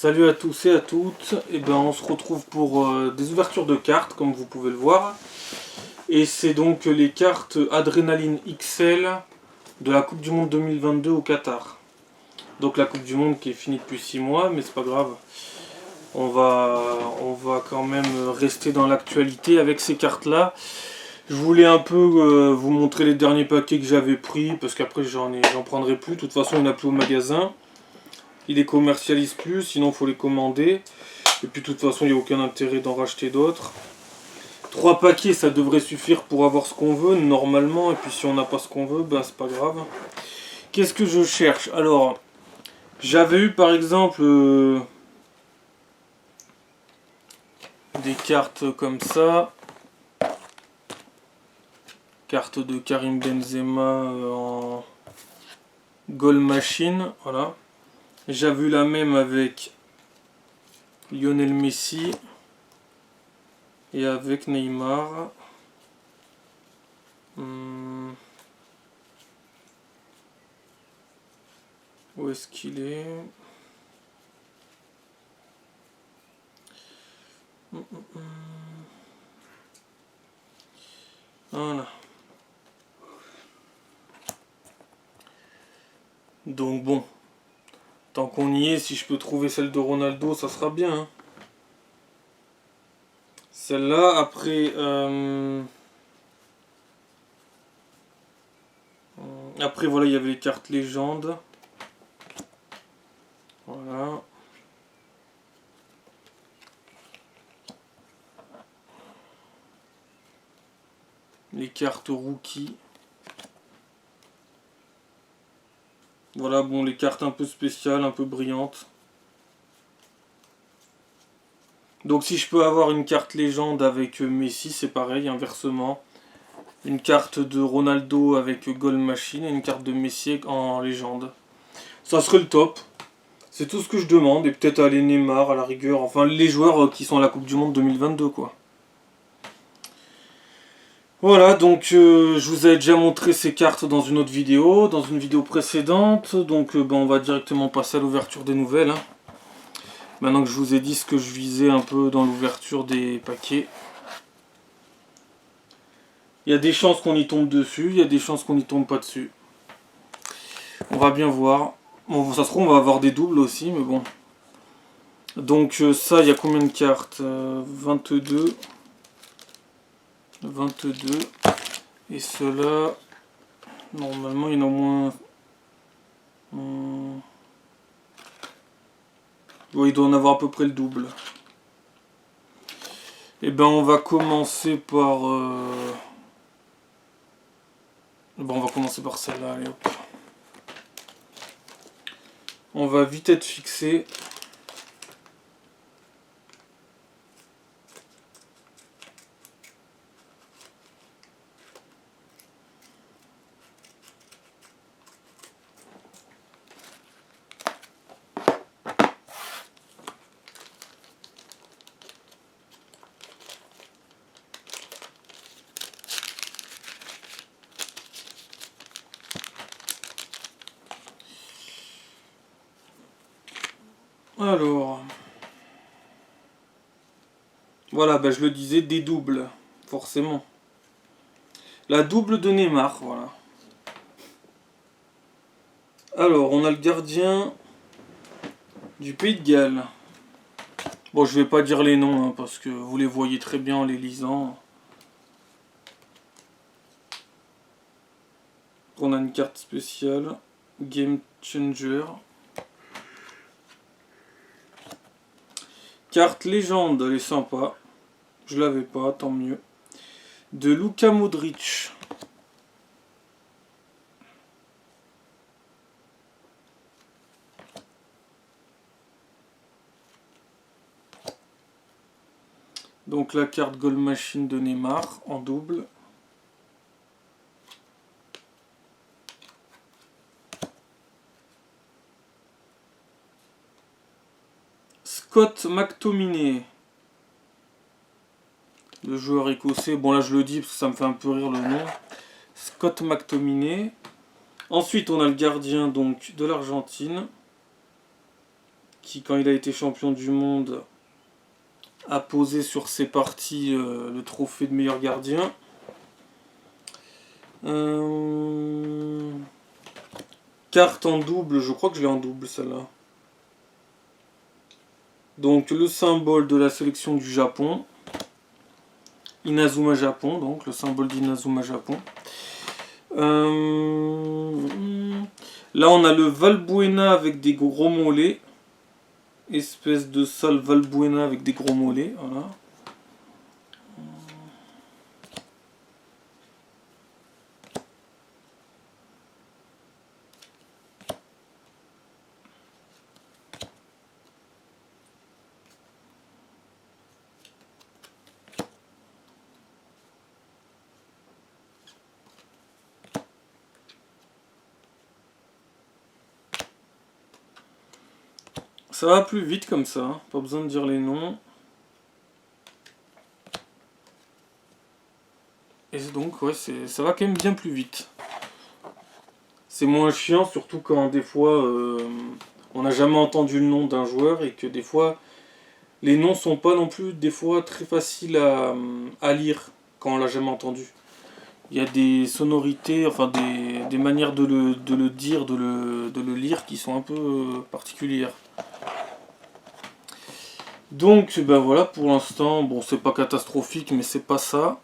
Salut à tous et à toutes, et ben on se retrouve pour des ouvertures de cartes comme vous pouvez le voir. Et c'est donc les cartes Adrénaline XL de la Coupe du Monde 2022 au Qatar. Donc la Coupe du Monde qui est finie depuis 6 mois, mais c'est pas grave. On va quand même rester dans l'actualité avec ces cartes là. Je voulais un peu vous montrer les derniers paquets que j'avais pris, parce qu'après j'en prendrai plus, de toute façon il n'y en a plus au magasin. Ils les commercialisent plus, sinon il faut les commander. Et puis de toute façon, il n'y a aucun intérêt d'en racheter d'autres. 3 paquets, ça devrait suffire pour avoir ce qu'on veut, normalement. Et puis si on n'a pas ce qu'on veut, ben c'est pas grave. Qu'est-ce que je cherche? Alors, j'avais eu par exemple des cartes comme ça. Carte de Karim Benzema en Goal Machine, voilà. J'avais eu la même avec Lionel Messi et avec Neymar. Où est-ce qu'il est? Voilà. Donc bon, tant qu'on y est, si je peux trouver celle de Ronaldo, ça sera bien. Hein. Celle-là, après voilà, il y avait les cartes légendes. Voilà. Les cartes rookie. Voilà, bon, les cartes un peu spéciales, un peu brillantes. Donc si je peux avoir une carte légende avec Messi, c'est pareil, inversement. Une carte de Ronaldo avec Goal Machine et une carte de Messi en légende. Ça serait le top. C'est tout ce que je demande. Et peut-être aller Neymar à la rigueur. Enfin, les joueurs qui sont à la Coupe du Monde 2022, quoi. Voilà, donc je vous avais déjà montré ces cartes dans une autre vidéo, dans une vidéo précédente. Donc on va directement passer à l'ouverture des nouvelles. Hein. Maintenant que je vous ai dit ce que je visais un peu dans l'ouverture des paquets. Il y a des chances qu'on y tombe dessus, il y a des chances qu'on n'y tombe pas dessus. On va bien voir. Bon, ça se trouve, on va avoir des doubles aussi, mais bon. Donc ça, il y a combien de cartes 22. 22. Et ceux-là, normalement, il y en a au moins... Oui, il doit en avoir à peu près le double. Et ben, on va commencer par... Bon, on va commencer par celle-là, allez hop. On va vite être fixé. Alors, voilà, ben je le disais, des doubles, forcément. La double de Neymar, voilà. Alors, on a le gardien du Pays de Galles. Bon, je vais pas dire les noms, hein, parce que vous les voyez très bien en les lisant. On a une carte spéciale, Game Changer. Carte légende, elle est sympa. Je l'avais pas, tant mieux. De Luka Modric. Donc la carte Goal Machine de Neymar en double. Scott McTominay. Le joueur écossais. Bon là je le dis parce que ça me fait un peu rire le nom. Scott McTominay. Ensuite on a le gardien donc de l'Argentine. qui, quand il a été champion du monde, a posé sur ses parties le trophée de meilleur gardien. Carte en double, je crois que je l'ai en double celle-là. Donc le symbole de la sélection du Japon. Inazuma Japon, donc le symbole d'Inazuma Japon. Là on a le Valbuena avec des gros mollets. Espèce de sale Valbuena avec des gros mollets, voilà. Ça va plus vite comme ça, hein. Pas besoin de dire les noms. Et donc ouais, ça va quand même bien plus vite. C'est moins chiant, surtout quand des fois on n'a jamais entendu le nom d'un joueur et que des fois les noms sont pas non plus des fois très faciles à lire quand on l'a jamais entendu. Il y a des sonorités, enfin des manières de le dire, de le lire qui sont un peu particulières. Donc ben voilà, pour l'instant, bon c'est pas catastrophique mais c'est pas ça.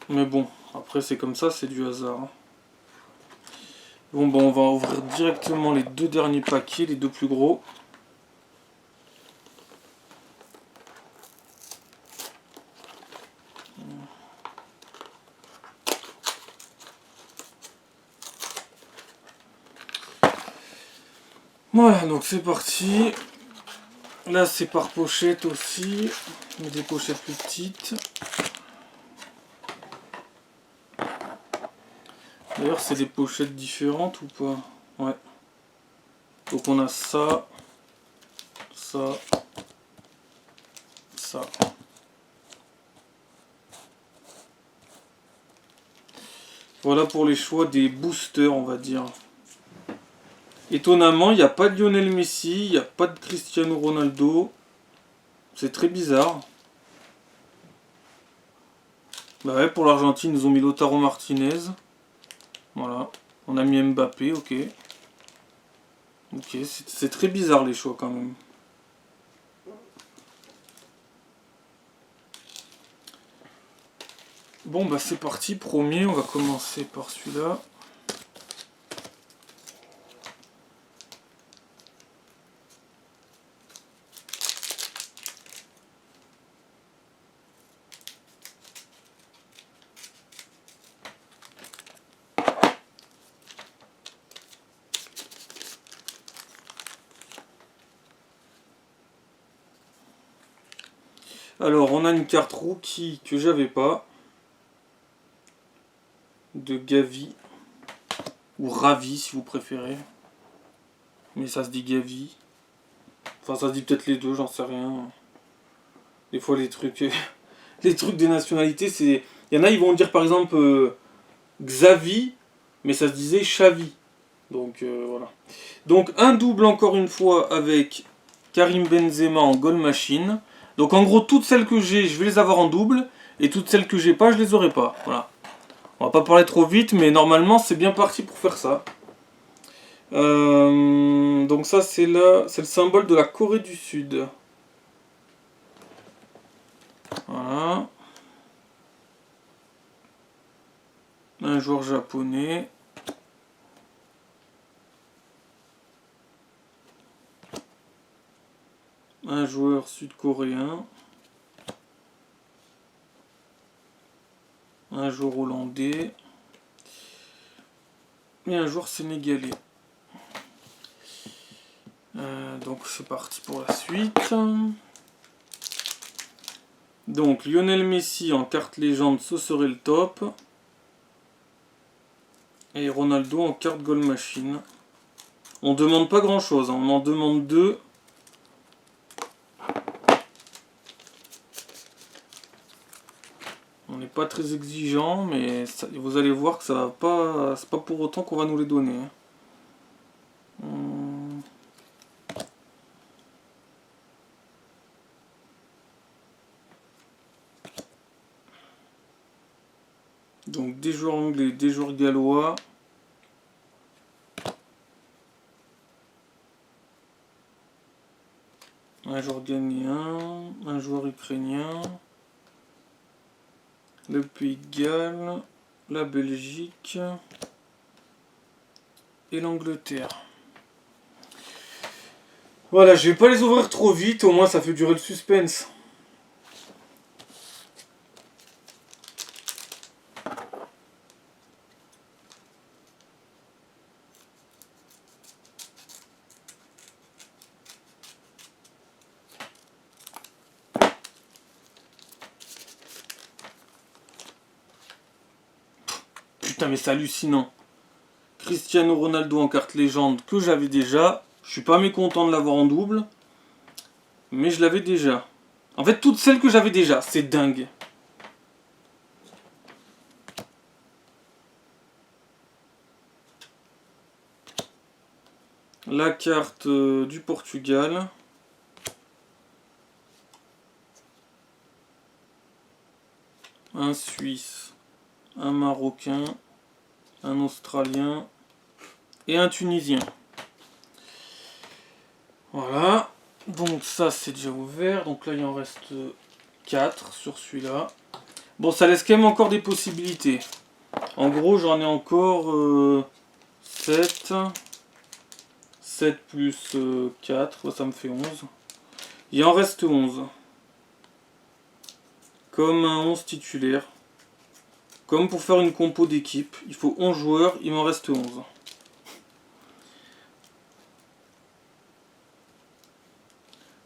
Mais bon, après c'est comme ça, c'est du hasard. Hein. Bon ben on va ouvrir directement les deux derniers paquets, les deux plus gros. Voilà, donc c'est parti. Là c'est par pochette aussi, mais des pochettes plus petites. D'ailleurs c'est des pochettes différentes ou pas? Ouais. Donc on a ça, ça, ça. Voilà pour les choix des boosters, on va dire. Étonnamment, il n'y a pas de Lionel Messi, il n'y a pas de Cristiano Ronaldo. C'est très bizarre. Bah ouais, pour l'Argentine, ils ont mis Lautaro Martinez. Voilà. On a mis Mbappé, ok. Ok, c'est très bizarre les choix quand même. Bon bah c'est parti, premier, on va commencer par celui-là. Alors on a une carte rookie que j'avais pas. De Gavi. Ou Ravi si vous préférez. Mais ça se dit Gavi. Enfin ça se dit peut-être les deux, j'en sais rien. Des fois les trucs les trucs des nationalités, c'est. Il y en a, ils vont dire par exemple Xavi, mais ça se disait Xavi. Donc voilà. Donc un double encore une fois avec Karim Benzema en goal machine. Donc en gros toutes celles que j'ai, je vais les avoir en double. Et toutes celles que j'ai pas, je les aurai pas. Voilà. On va pas parler trop vite, mais normalement c'est bien parti pour faire ça. Donc ça c'est le symbole de la Corée du Sud. Voilà. Un joueur japonais. Un joueur sud-coréen. Un joueur hollandais. Et un joueur sénégalais. Donc c'est parti pour la suite. Donc Lionel Messi en carte légende, ce serait le top. Et Ronaldo en carte goal machine. On demande pas grand chose, hein. On en demande deux. On n'est pas très exigeant, mais ça, vous allez voir que ça va pas. C'est pas pour autant qu'on va nous les donner. Hein. Donc des joueurs anglais, des joueurs gallois. Un joueur ghanéen, un joueur ukrainien, le Pays de Galles, la Belgique et l'Angleterre. Voilà, je vais pas les ouvrir trop vite, au moins ça fait durer le suspense. Putain mais c'est hallucinant. Cristiano Ronaldo en carte légende que j'avais déjà. Je suis pas mécontent de l'avoir en double. Mais je l'avais déjà. En fait toutes celles que j'avais déjà, c'est dingue. La carte du Portugal. Un Suisse. Un Marocain. Un Australien. Et un Tunisien. Voilà. Donc ça c'est déjà ouvert. Donc là il en reste 4 sur celui-là. Bon ça laisse quand même encore des possibilités. En gros j'en ai encore 7. 7 plus 4, ça me fait 11. Il en reste 11. Comme un 11 titulaire. Comme pour faire une compo d'équipe. Il faut 11 joueurs, il m'en reste 11.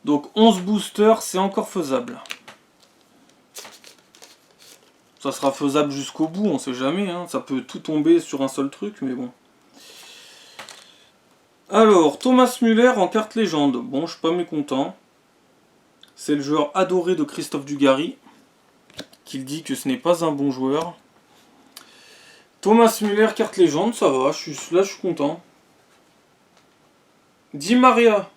Donc 11 boosters, c'est encore faisable. Ça sera faisable jusqu'au bout, on sait jamais. Hein. Ça peut tout tomber sur un seul truc, mais bon. Alors, Thomas Müller en carte légende. Bon, je suis pas mécontent. C'est le joueur adoré de Christophe Dugarry, qui dit que ce n'est pas un bon joueur. Thomas Müller, carte légende, ça va, là je suis content. Di Maria.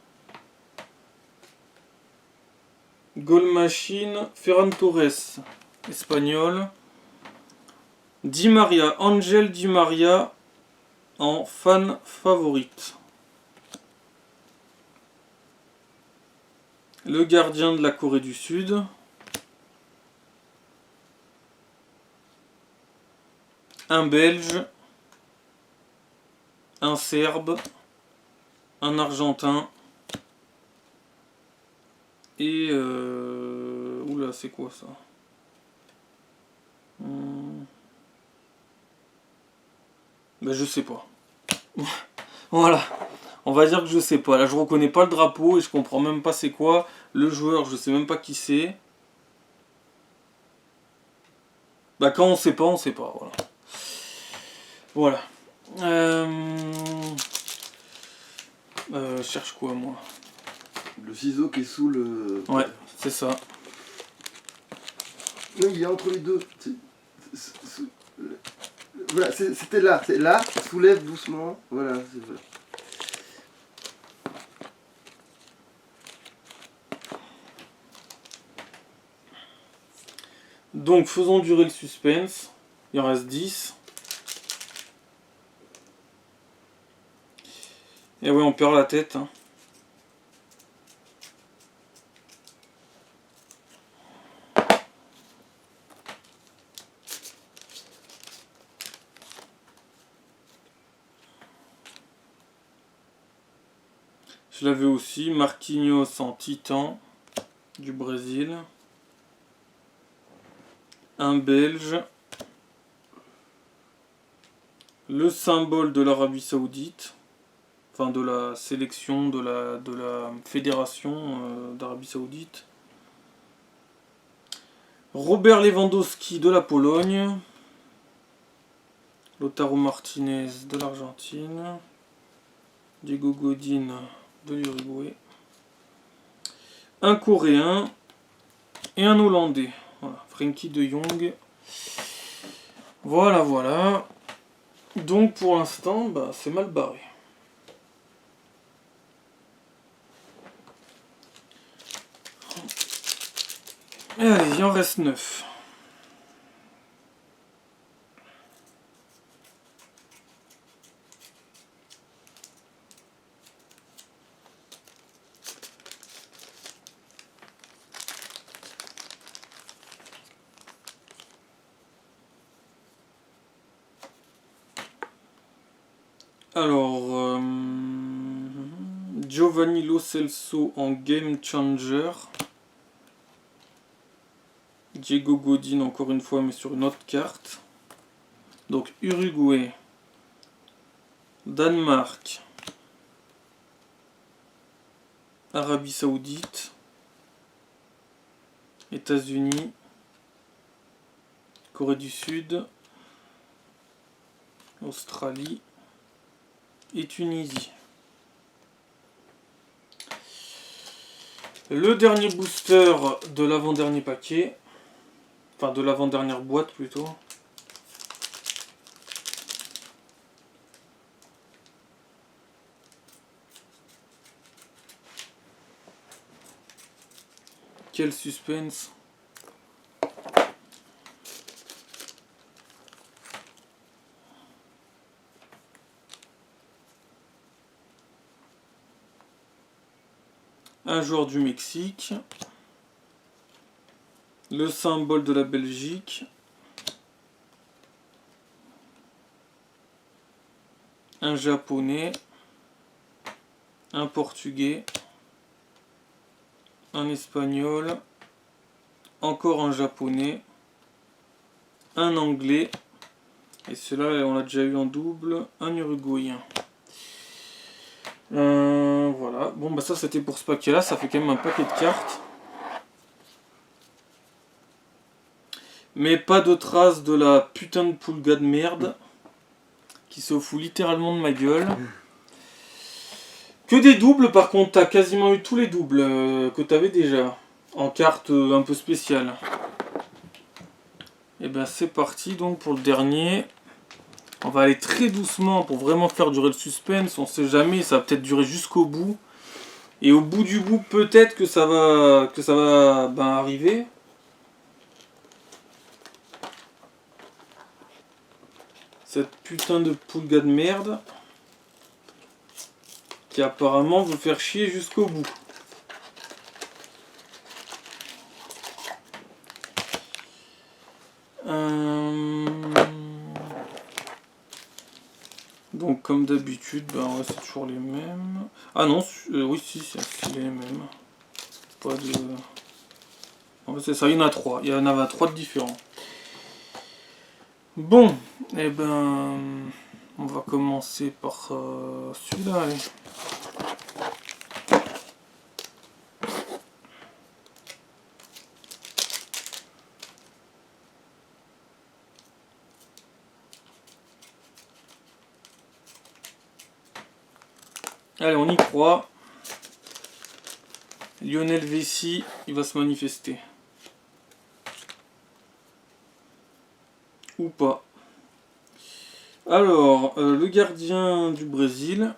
Goal Machine, Ferran Torres, espagnol. Di Maria, Angel Di Maria en fan favorite. Le gardien de la Corée du Sud. Un Belge. Un Serbe. Un Argentin. Et... Oula, c'est quoi ça? Ben, je sais pas. Voilà. On va dire que je sais pas. Là, je reconnais pas le drapeau et je comprends même pas c'est quoi. Le joueur, je sais même pas qui c'est. Bah, quand on sait pas, on sait pas. Voilà. Voilà. Je cherche quoi, moi? Le ciseau qui est sous le... Ouais, c'est ça. Oui, il est entre les deux. Voilà, c'était là. C'est là, soulève doucement. Voilà, c'est vrai. Donc, faisons durer le suspense. Il en reste 10. Et ouais, on perd la tête. Hein. Je l'avais aussi, Marquinhos en titan du Brésil. Un Belge. Le symbole de l'Arabie Saoudite. Enfin de la sélection de la fédération d'Arabie Saoudite. Robert Lewandowski de la Pologne. Lautaro Martinez de l'Argentine. Diego Godin de l'Uruguay. Un Coréen et un Hollandais. Voilà, Frenkie de Jong. Voilà, voilà. Donc pour l'instant, bah, c'est mal barré. Et allez, il en reste 9. Giovanni Lo Celso en Game Changer. Diego Godin encore une fois mais sur une autre carte. Donc Uruguay, Danemark, Arabie Saoudite, États-Unis, Corée du Sud, Australie et Tunisie. Le dernier booster de l'avant-dernier paquet, enfin de l'avant-dernière boîte plutôt. Quel suspense! Un joueur du Mexique, le symbole de la Belgique, un japonais, un portugais, un espagnol, encore un japonais, un anglais, et cela on l'a déjà eu en double, un uruguayen. Voilà, bon bah ça c'était pour ce paquet là, ça fait quand même un paquet de cartes. Mais pas de traces de la putain de Pulga de merde qui se fout littéralement de ma gueule. Que des doubles par contre, t'as quasiment eu tous les doubles que t'avais déjà en cartes un peu spéciales. Et ben c'est parti donc pour le dernier. On va aller très doucement pour vraiment faire durer le suspense, on sait jamais, ça va peut-être durer jusqu'au bout. Et au bout du bout, peut-être que ça va ben, arriver. Cette putain de Pulga de merde qui apparemment veut faire chier jusqu'au bout. Donc comme d'habitude, ben, ouais, c'est toujours les mêmes. Ah non, oui si, c'est les mêmes. Pas de... En fait c'est ça, il y en a 3. Il y en avait 3 de différents. Bon, et ben... On va commencer par celui-là, allez. Allez, on y croit. Lionel Messi, il va se manifester. Ou pas. Alors, le gardien du Brésil.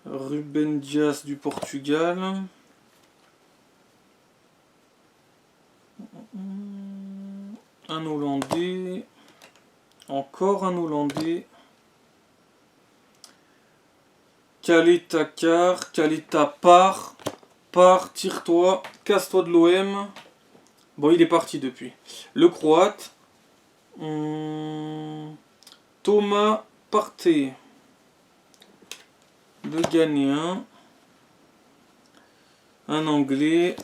Ruben Dias du Portugal. Un Hollandais. Encore un Hollandais. Kaleta Car. Kaleta part. Part, tire-toi. Casse-toi de l'OM. Bon, il est parti depuis. Le Croate. Thomas Partey. Le Ghanéen. Un Anglais.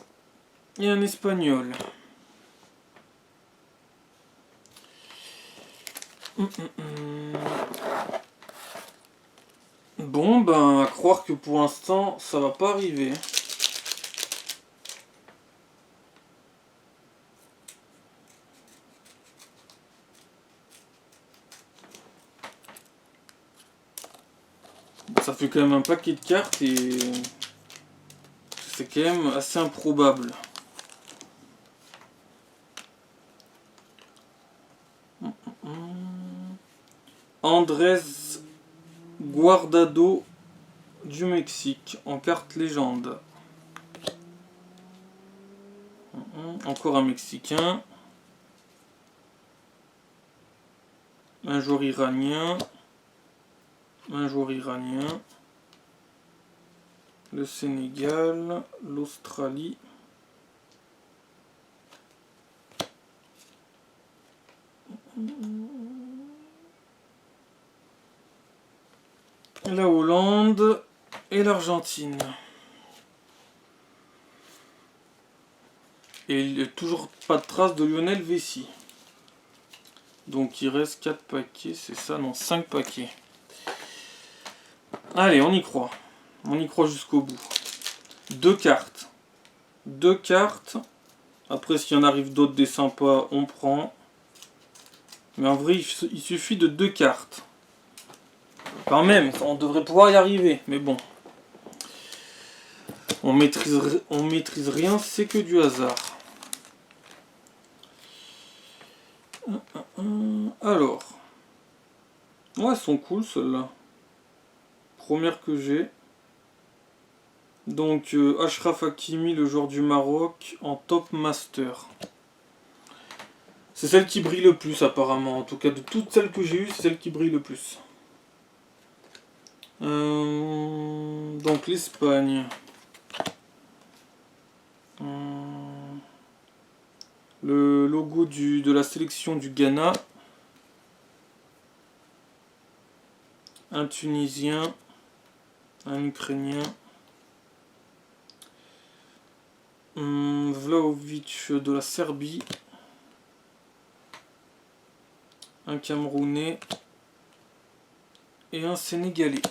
Et un Espagnol. Bon, ben, à croire que pour l'instant, ça va pas arriver. Ça fait quand même un paquet de cartes et c'est quand même assez improbable. Andrés Guardado du Mexique en carte légende. Encore un Mexicain. Un joueur iranien. Un joueur iranien. Le Sénégal. L'Australie. la Hollande et l'Argentine. Et il n'y a toujours pas de trace de Lionel Messi. Donc il reste 4 paquets, c'est ça? Non, 5 paquets. Allez, on y croit. On y croit jusqu'au bout. 2 cartes. 2 cartes. Après, s'il y en arrive d'autres des sympas, on prend. Mais en vrai, il suffit de 2 cartes. Quand même, on devrait pouvoir y arriver. Mais bon. On maîtrise rien, c'est que du hasard. Alors. Ouais, elles sont cool, celles-là. Première que j'ai. Donc, Achraf Hakimi, le joueur du Maroc, en top master. C'est celle qui brille le plus, apparemment. En tout cas, de toutes celles que j'ai eues, c'est celle qui brille le plus. Donc, l'Espagne. Le logo de la sélection du Ghana. Un Tunisien. Un Ukrainien. Vlahovic de la Serbie. Un Camerounais. Et un Sénégalais.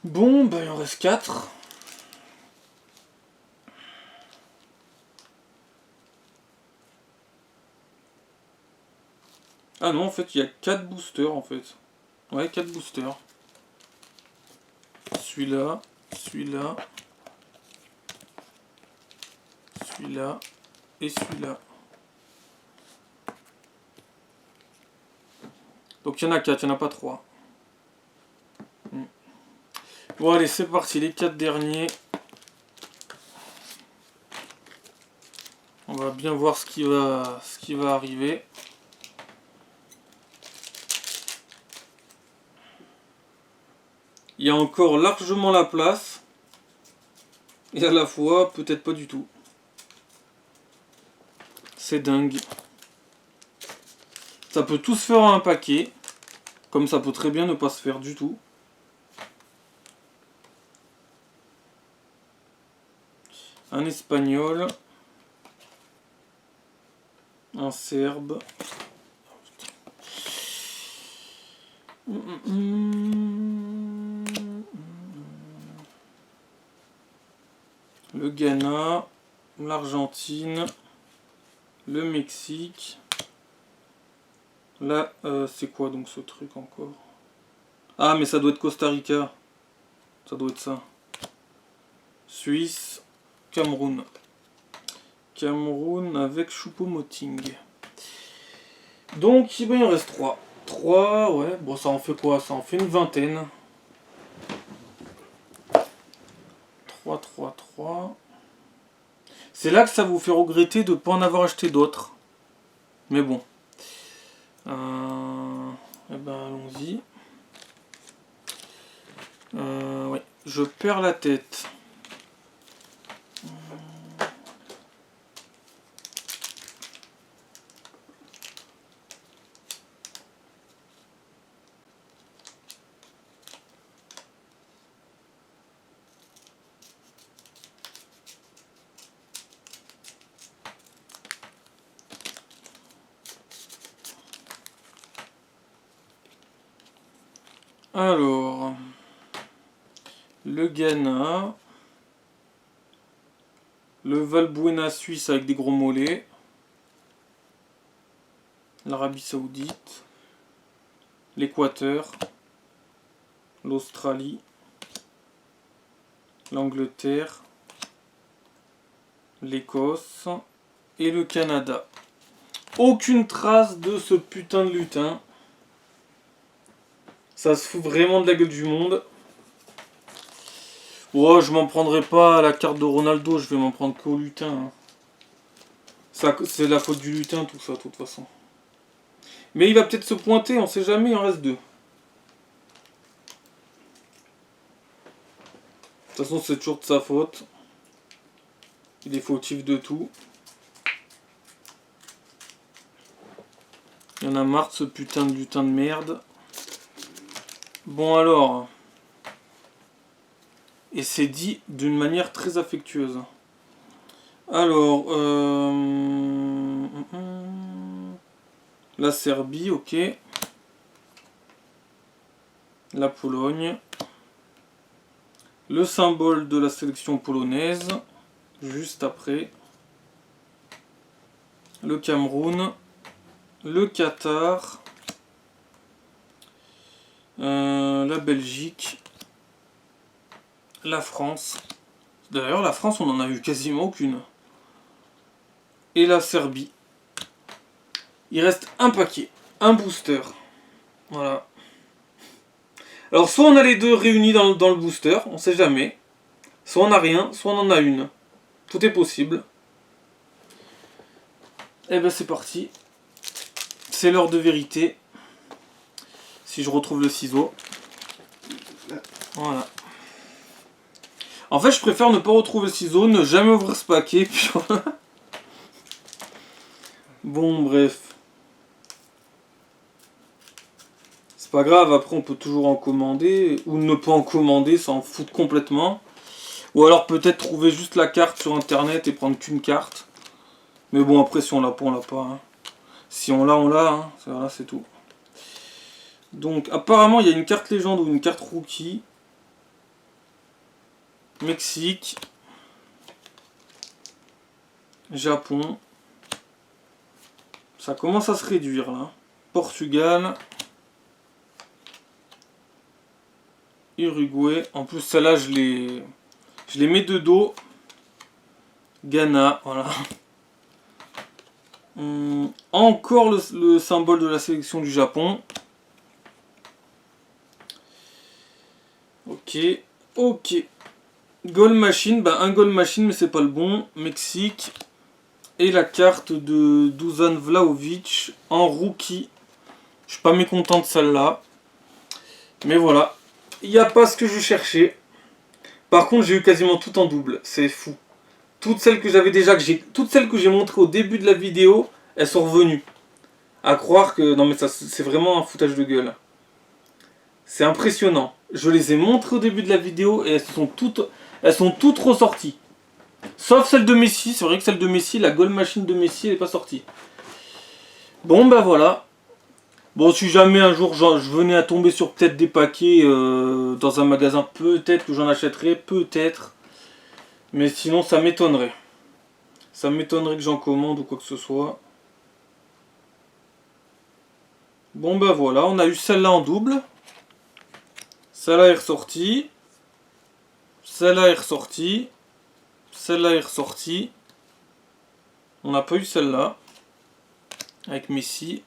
Bon, ben il en reste 4. Ah non, en fait, il y a 4 boosters, en fait. Ouais, 4 boosters. Celui-là, celui-là, celui-là et celui-là. Donc il y en a 4, il n'y en a pas 3. Bon allez, c'est parti, les 4 derniers. On va bien voir ce qui va arriver. Il y a encore largement la place. Et à la fois, peut-être pas du tout. C'est dingue. Ça peut tout se faire en un paquet. Comme ça peut très bien ne pas se faire du tout. Un Espagnol. Un Serbe. Le Ghana. L'Argentine. Le Mexique. Là, c'est quoi donc ce truc encore? Ah, mais ça doit être Costa Rica. Ça doit être ça. Suisse. Cameroun. Cameroun avec Choupo-Moting. Donc, il en reste 3. 3, ouais. Bon, ça en fait quoi? Ça en fait une vingtaine. 3, 3, 3. C'est là que ça vous fait regretter de ne pas en avoir acheté d'autres. Mais bon. Eh ben, allons-y. Ouais. Je perds la tête. Alors, le Ghana, le Valbuena suisse avec des gros mollets, l'Arabie Saoudite, l'Équateur, l'Australie, l'Angleterre, l'Écosse et le Canada. Aucune trace de ce putain de lutin. Ça se fout vraiment de la gueule du monde. Oh, je m'en prendrai pas à la carte de Ronaldo, je vais m'en prendre qu'au lutin. Hein. Ça, c'est la faute du lutin, tout ça, de toute façon. Mais il va peut-être se pointer, on sait jamais, il en reste 2. De toute façon, c'est toujours de sa faute. Il est fautif de tout. Il y en a marre de ce putain de lutin de merde. Bon alors, et c'est dit d'une manière très affectueuse. Alors, la Serbie, ok. La Pologne. Le symbole de la sélection polonaise, juste après. Le Cameroun. Le Qatar. La Belgique. La France. D'ailleurs, la France, on en a eu quasiment aucune. Et la Serbie. Il reste un paquet. Un booster. Voilà. Alors, soit on a les deux réunis dans le booster, on sait jamais. Soit on n'a rien, soit on en a une. Tout est possible. Et ben c'est parti. C'est l'heure de vérité. Si je retrouve le ciseau. Voilà. En fait, je préfère ne pas retrouver le ciseau, ne jamais ouvrir ce paquet, puis voilà. Bon, bref. C'est pas grave, après on peut toujours en commander, ou ne pas en commander, s'en foutre complètement. Ou alors peut-être trouver juste la carte sur internet et prendre qu'une carte. Mais bon, après si on l'a pas, on l'a pas. Hein. Si on l'a, on l'a. Hein. Voilà, c'est tout. Donc apparemment il y a une carte légende ou une carte rookie. Mexique. Japon. Ça commence à se réduire là. Portugal. Uruguay. En plus celle-là je les mets de dos. Ghana, voilà. Encore le symbole de la sélection du Japon. Ok. Ok. Goal Machine, bah un Goal Machine mais c'est pas le bon. Mexique. Et la carte de Dusan Vlahovic en rookie. Je suis pas mécontent de celle-là. Mais voilà. Il n'y a pas ce que je cherchais. Par contre j'ai eu quasiment tout en double. C'est fou. Toutes celles que j'avais déjà, toutes celles que j'ai montrées au début de la vidéo, elles sont revenues. À croire que... Non mais ça c'est vraiment un foutage de gueule. C'est impressionnant. Je les ai montrées au début de la vidéo et elles sont toutes ressorties. Sauf celle de Messi. C'est vrai que celle de Messi, la Goal Machine de Messi, elle n'est pas sortie. Bon ben voilà. Bon si jamais un jour je venais à tomber sur peut-être des paquets dans un magasin, peut-être que j'en achèterais, peut-être. Mais sinon ça m'étonnerait. Ça m'étonnerait que j'en commande ou quoi que ce soit. Bon ben voilà, on a eu celle-là en double. Celle-là est ressortie. Celle-là est ressortie. Celle-là est ressortie. On n'a pas eu celle-là. Avec Messi.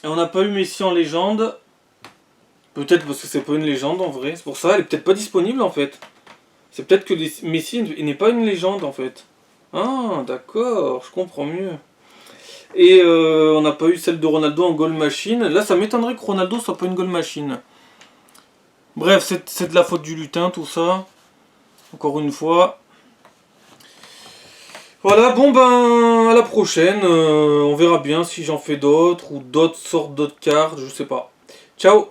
Et on n'a pas eu Messi en légende. Peut-être parce que c'est pas une légende en vrai. C'est pour ça, elle est peut-être pas disponible en fait. C'est peut-être que Messi n'est pas une légende en fait. Ah, d'accord, je comprends mieux. Et on n'a pas eu celle de Ronaldo en goal machine. Là, ça m'étonnerait que Ronaldo soit pas une goal machine. Bref, c'est de la faute du lutin, tout ça. Encore une fois. Voilà, bon ben, à la prochaine. On verra bien si j'en fais d'autres ou d'autres sortes d'autres cartes, je sais pas. Ciao!